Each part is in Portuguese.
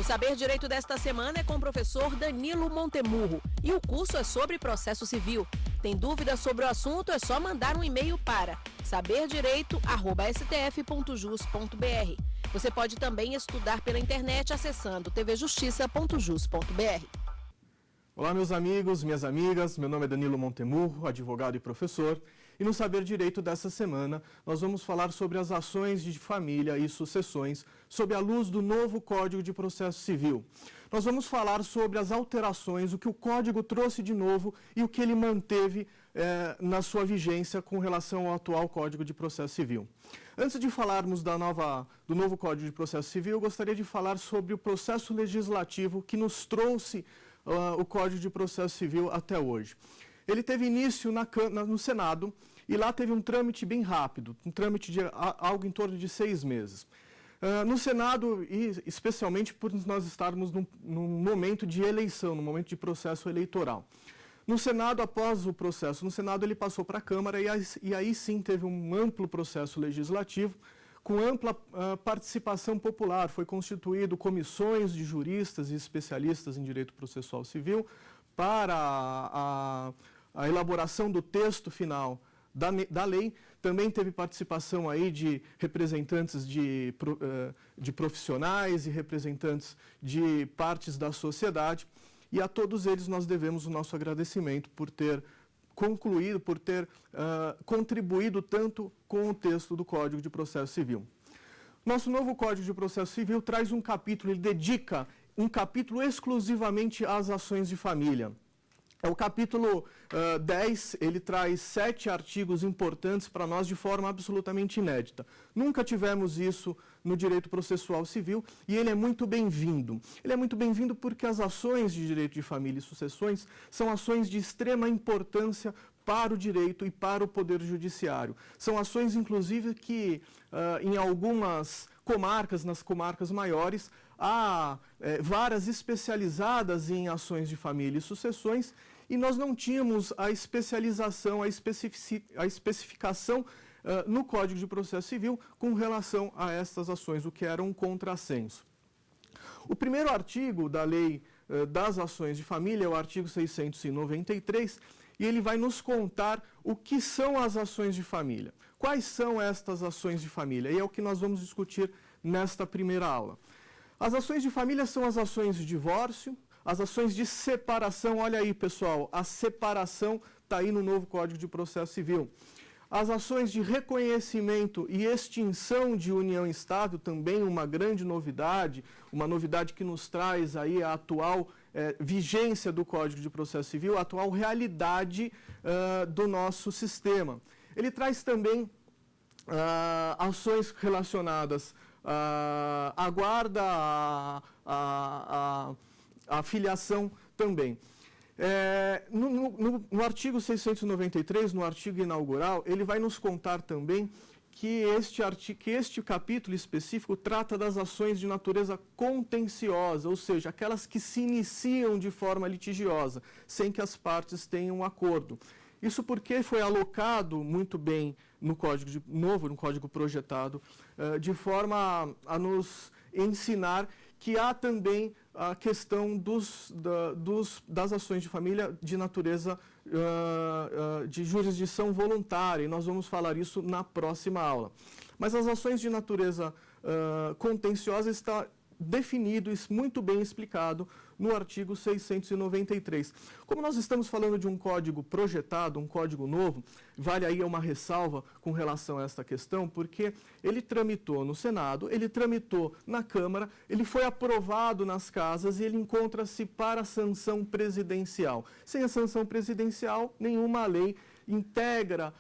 Saber Direito desta semana é com o professor Danilo Montemurro e o curso é sobre processo civil. Tem dúvidas sobre o assunto? É só mandar um e-mail para saberdireito@stf.jus.br. Você pode também estudar pela internet acessando tvjustiça.jus.br. Olá, meus amigos, minhas amigas, meu nome é Danilo Montemurro, advogado e professor, e no Saber Direito dessa semana nós vamos falar sobre as ações de família e sucessões sob a luz do novo Código de Processo Civil. Nós vamos falar sobre as alterações, o que o Código trouxe de novo e o que ele manteve na sua vigência com relação ao atual Código de Processo Civil. Antes de falarmos do novo Código de Processo Civil, eu gostaria de falar sobre o processo legislativo que nos trouxe o Código de Processo Civil até hoje. Ele teve início no Senado e lá teve um trâmite bem rápido, um trâmite de algo em torno de 6 meses. No Senado, e especialmente por nós estarmos num momento de eleição, num momento de processo eleitoral. No Senado, após o processo no Senado, ele passou para a Câmara e aí sim teve um amplo processo legislativo, com ampla participação popular. Foi constituído comissões de juristas e especialistas em direito processual civil para a elaboração do texto final da lei. Também teve participação aí de representantes de profissionais e representantes de partes da sociedade. E a todos eles nós devemos o nosso agradecimento por ter concluído, por ter contribuído tanto com o texto do Código de Processo Civil. Nosso novo Código de Processo Civil traz um capítulo, ele dedica um capítulo exclusivamente às ações de família. É o capítulo 10, ele traz 7 artigos importantes para nós de forma absolutamente inédita. Nunca tivemos isso no direito processual civil e ele é muito bem-vindo. Ele é muito bem-vindo porque as ações de direito de família e sucessões são ações de extrema importância para o direito e para o poder judiciário. São ações, inclusive, que em algumas comarcas, nas comarcas maiores, há varas especializadas em ações de família e sucessões, e nós não tínhamos a especialização, a especificação no Código de Processo Civil com relação a estas ações, o que era um contrassenso. O primeiro artigo da Lei das Ações de Família é o artigo 693, e ele vai nos contar o que são as ações de família. Quais são estas ações de família? E é o que nós vamos discutir nesta primeira aula. As ações de família são as ações de divórcio, as ações de separação. Olha aí, pessoal, a separação está aí no novo Código de Processo Civil. As ações de reconhecimento e extinção de união estável, também uma grande novidade, uma novidade que nos traz aí a atual vigência do Código de Processo Civil, a atual realidade do nosso sistema. Ele traz também ações relacionadas à guarda, à filiação também. No artigo 693, no artigo inaugural, ele vai nos contar também que este capítulo específico trata das ações de natureza contenciosa, ou seja, aquelas que se iniciam de forma litigiosa, sem que as partes tenham um acordo. Isso porque foi alocado muito bem no Código no Código projetado, de forma a nos ensinar que há também a questão das ações de família de natureza de jurisdição voluntária, e nós vamos falar isso na próxima aula. Mas as ações de natureza contenciosa está definido e muito bem explicado no artigo 693. Como nós estamos falando de um código projetado, um código novo, vale aí uma ressalva com relação a esta questão, porque ele tramitou no Senado, ele tramitou na Câmara, ele foi aprovado nas casas e ele encontra-se para a sanção presidencial. Sem a sanção presidencial, nenhuma lei integra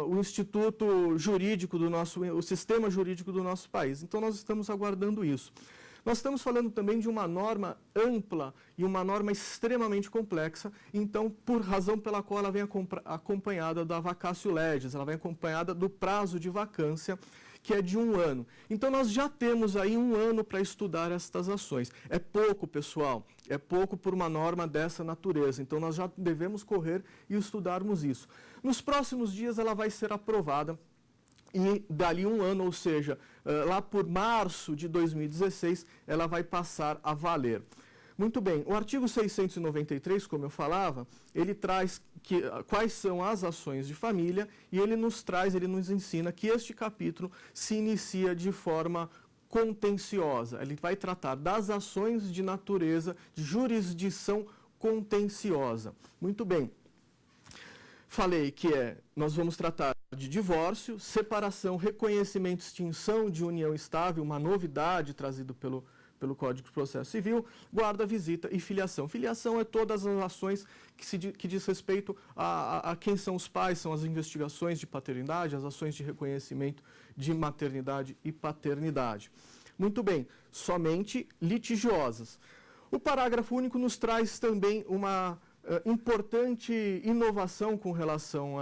o instituto jurídico o sistema jurídico do nosso país. Então, nós estamos aguardando isso. Nós estamos falando também de uma norma ampla e uma norma extremamente complexa, então, por razão pela qual ela vem acompanhada da vacatio legis, ela vem acompanhada do prazo de vacância, que é de 1 ano. Então, nós já temos aí 1 ano para estudar estas ações. É pouco, pessoal, é pouco por uma norma dessa natureza. Então, nós já devemos correr e estudarmos isso. Nos próximos dias, ela vai ser aprovada e dali um ano, ou seja, lá por março de 2016, ela vai passar a valer. Muito bem, o artigo 693, como eu falava, ele traz quais são as ações de família e ele nos ensina que este capítulo se inicia de forma contenciosa. Ele vai tratar das ações de natureza, de jurisdição contenciosa. Muito bem. Falei que nós vamos tratar de divórcio, separação, reconhecimento, extinção de união estável, uma novidade trazida pelo Código de Processo Civil, guarda, visita e filiação. Filiação é todas as ações que diz respeito a quem são os pais, são as investigações de paternidade, as ações de reconhecimento de maternidade e paternidade. Muito bem, somente litigiosas. O parágrafo único nos traz também uma importante inovação com relação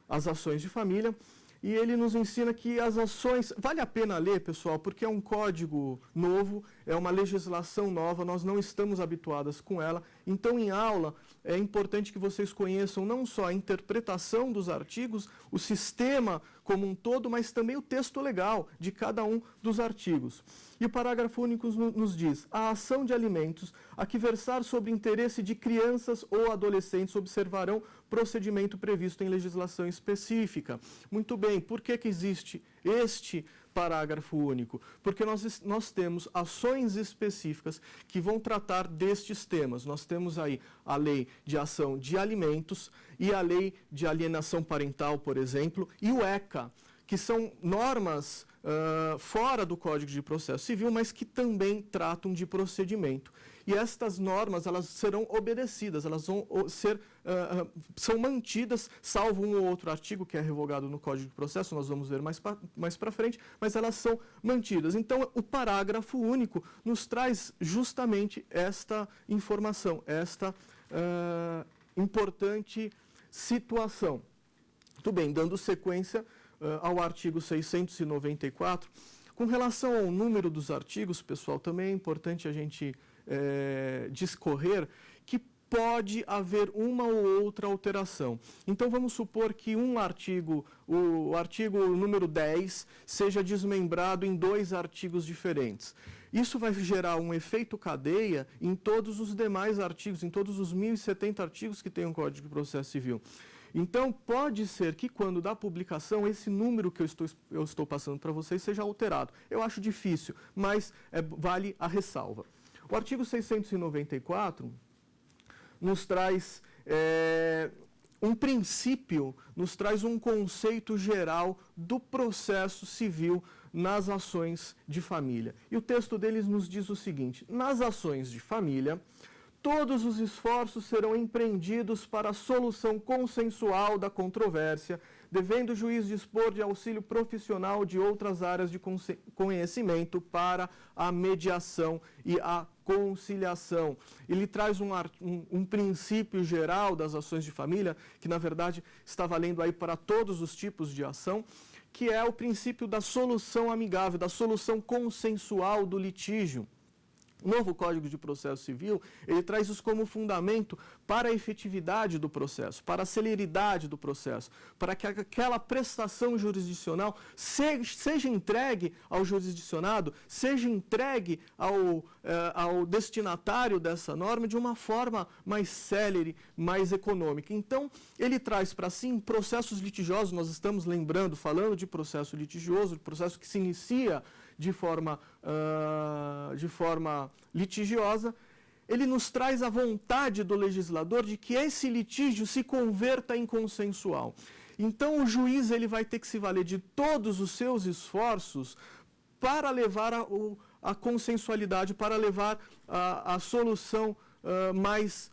às ações de família, e ele nos ensina que as ações... Vale a pena ler, pessoal, porque é um código novo, é uma legislação nova, nós não estamos habituadas com ela. Então, em aula, é importante que vocês conheçam não só a interpretação dos artigos, o sistema como um todo, mas também o texto legal de cada um dos artigos. E o parágrafo único nos diz: a ação de alimentos a que versar sobre interesse de crianças ou adolescentes observarão procedimento previsto em legislação específica. Muito bem, por que existe este parágrafo único? Porque nós temos ações específicas que vão tratar destes temas. Nós temos aí a lei de ação de alimentos e a lei de alienação parental, por exemplo, e o ECA, que são normas fora do Código de Processo Civil, mas que também tratam de procedimento. E estas normas, elas serão obedecidas, elas vão são mantidas, salvo um ou outro artigo que é revogado no Código de Processo, nós vamos ver mais para frente, mas elas são mantidas. Então, o parágrafo único nos traz justamente esta informação, esta importante situação. Muito bem, dando sequência ao artigo 694, com relação ao número dos artigos, pessoal, também é importante a gente discorrer que pode haver uma ou outra alteração. Então, vamos supor que o artigo número 10 seja desmembrado em 2 artigos diferentes. Isso vai gerar um efeito cadeia em todos os demais artigos, em todos os 1.070 artigos que tem o Código de Processo Civil. Então, pode ser que quando da publicação, esse número que eu estou passando para vocês seja alterado. Eu acho difícil, mas vale a ressalva. O artigo 694 nos traz um princípio, nos traz um conceito geral do processo civil nas ações de família. E o texto deles nos diz o seguinte: nas ações de família, todos os esforços serão empreendidos para a solução consensual da controvérsia, devendo o juiz dispor de auxílio profissional de outras áreas de conhecimento para a mediação e a conciliação. Ele traz um princípio geral das ações de família, que na verdade está valendo aí para todos os tipos de ação, que é o princípio da solução amigável, da solução consensual do litígio. O novo Código de Processo Civil, ele traz isso como fundamento para a efetividade do processo, para a celeridade do processo, para que aquela prestação jurisdicional seja entregue ao jurisdicionado, seja entregue ao destinatário dessa norma de uma forma mais célere, mais econômica. Então, ele traz para si processos litigiosos, nós estamos falando de processo litigioso, de processo que se inicia de forma litigiosa, ele nos traz a vontade do legislador de que esse litígio se converta em consensual. Então, o juiz ele vai ter que se valer de todos os seus esforços para levar a consensualidade, para levar a solução mais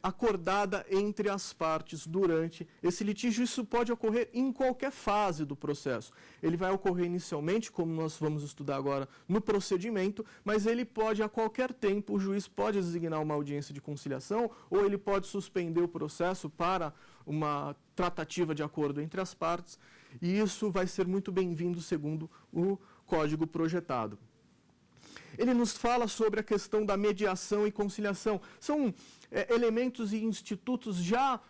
acordada entre as partes durante esse litígio. Isso pode ocorrer em qualquer fase do processo. Ele vai ocorrer inicialmente, como nós vamos estudar agora, no procedimento, mas ele pode, a qualquer tempo, o juiz pode designar uma audiência de conciliação ou ele pode suspender o processo para uma tratativa de acordo entre as partes, e isso vai ser muito bem-vindo segundo o código projetado. ele nos fala sobre a questão da mediação e conciliação. São elementos e institutos já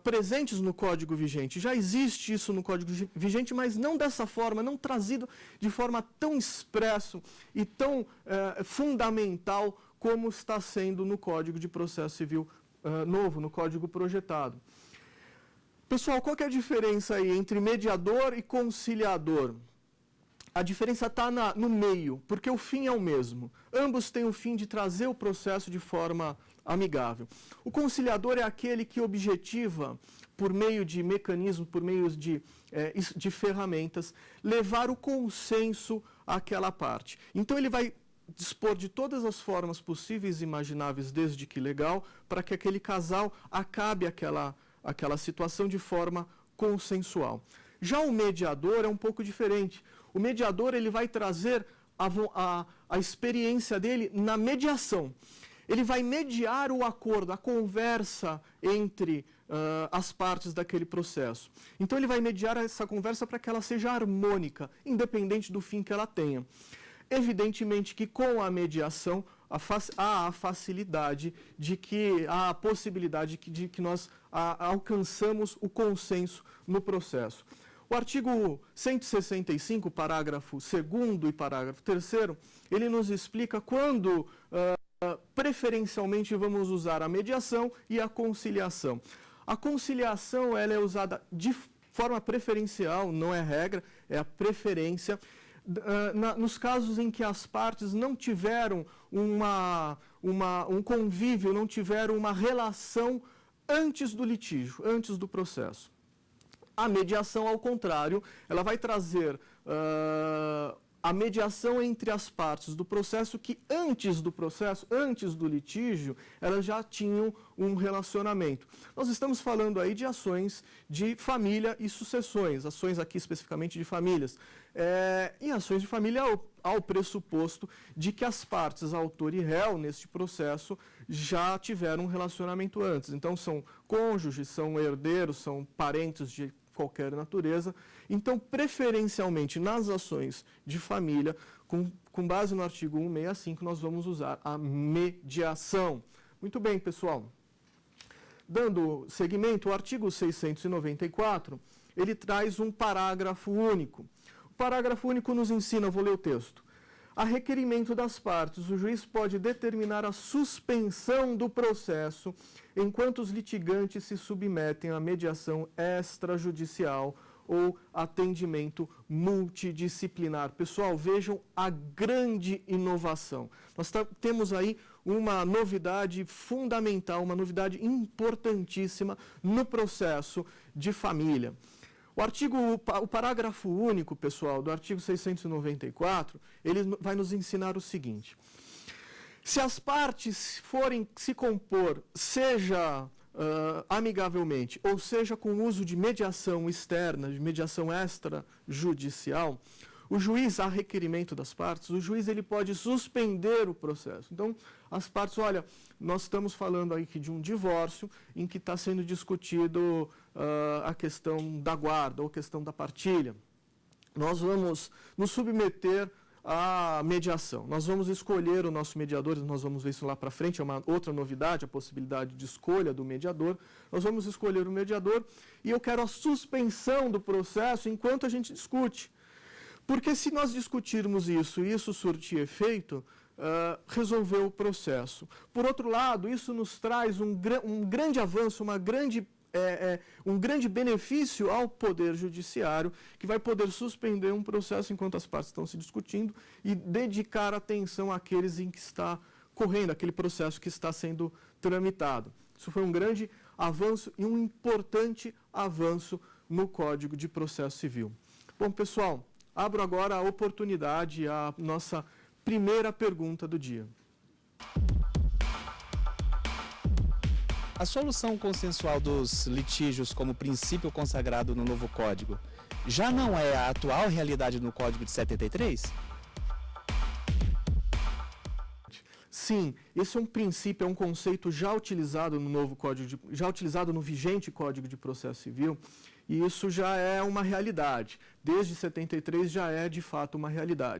presentes no Código Vigente. Já existe isso no Código Vigente, mas não dessa forma, não trazido de forma tão expresso e tão fundamental como está sendo no Código de Processo Civil novo, no Código projetado. Pessoal, qual que é a diferença aí entre mediador e conciliador? A diferença está no meio, porque o fim é o mesmo. Ambos têm o fim de trazer o processo de forma amigável. O conciliador é aquele que objetiva, por meio de mecanismos, por meio de ferramentas, levar o consenso àquela parte. Então ele vai dispor de todas as formas possíveis e imagináveis, desde que legal, para que aquele casal acabe aquela situação de forma consensual. Já o mediador é um pouco diferente. O mediador ele vai trazer a experiência dele na mediação. Ele vai mediar o acordo, a conversa entre as partes daquele processo. Então ele vai mediar essa conversa para que ela seja harmônica, independente do fim que ela tenha. Evidentemente que com a mediação há a facilidade há a possibilidade de que nós alcançamos o consenso no processo. O artigo 165, parágrafo 2º e parágrafo 3º, ele nos explica quando preferencialmente vamos usar a mediação e a conciliação. A conciliação ela é usada de forma preferencial, não é regra, é a preferência, nos casos em que as partes não tiveram um convívio, não tiveram uma relação antes do litígio, antes do processo. A mediação, ao contrário, ela vai trazer a mediação entre as partes do processo que antes do processo, antes do litígio, elas já tinham um relacionamento. Nós estamos falando aí de ações de família e sucessões, ações aqui especificamente de famílias. Em ações de família há o pressuposto de que as partes, autor e réu, neste processo, já tiveram um relacionamento antes. Então, são cônjuges, são herdeiros, são parentes de qualquer natureza. Então, preferencialmente, nas ações de família, com base no artigo 165, nós vamos usar a mediação. Muito bem, pessoal. Dando seguimento, o artigo 694, ele traz um parágrafo único. O parágrafo único nos ensina, vou ler o texto. A requerimento das partes, o juiz pode determinar a suspensão do processo enquanto os litigantes se submetem à mediação extrajudicial ou atendimento multidisciplinar. Pessoal, vejam a grande inovação. Nós temos aí uma novidade fundamental, uma novidade importantíssima no processo de família. O parágrafo único, pessoal, do artigo 694, ele vai nos ensinar o seguinte. Se as partes forem se compor, seja amigavelmente, ou seja com uso de mediação externa, de mediação extrajudicial, o juiz, a requerimento das partes, o juiz ele pode suspender o processo. Então, as partes, olha, nós estamos falando aqui de um divórcio em que está sendo discutido a questão da guarda ou a questão da partilha. Nós vamos nos submeter à mediação. Nós vamos escolher o nosso mediador, nós vamos ver isso lá para frente, é uma outra novidade, a possibilidade de escolha do mediador. Nós vamos escolher o mediador e eu quero a suspensão do processo enquanto a gente discute. Porque se nós discutirmos isso e isso surtir efeito, resolveu o processo. Por outro lado, isso nos traz um grande avanço, um grande benefício ao Poder Judiciário, que vai poder suspender um processo enquanto as partes estão se discutindo e dedicar atenção àqueles em que está correndo, aquele processo que está sendo tramitado. Isso foi um grande avanço e um importante avanço no Código de Processo Civil. Bom, pessoal, abro agora a oportunidade, a nossa primeira pergunta do dia. A solução consensual dos litígios como princípio consagrado no novo Código já não é a atual realidade no Código de 73? Sim, esse é um princípio, é um conceito já utilizado no novo Código, já utilizado no vigente Código de Processo Civil, e isso já é uma realidade. Desde 73 já é, de fato, uma realidade.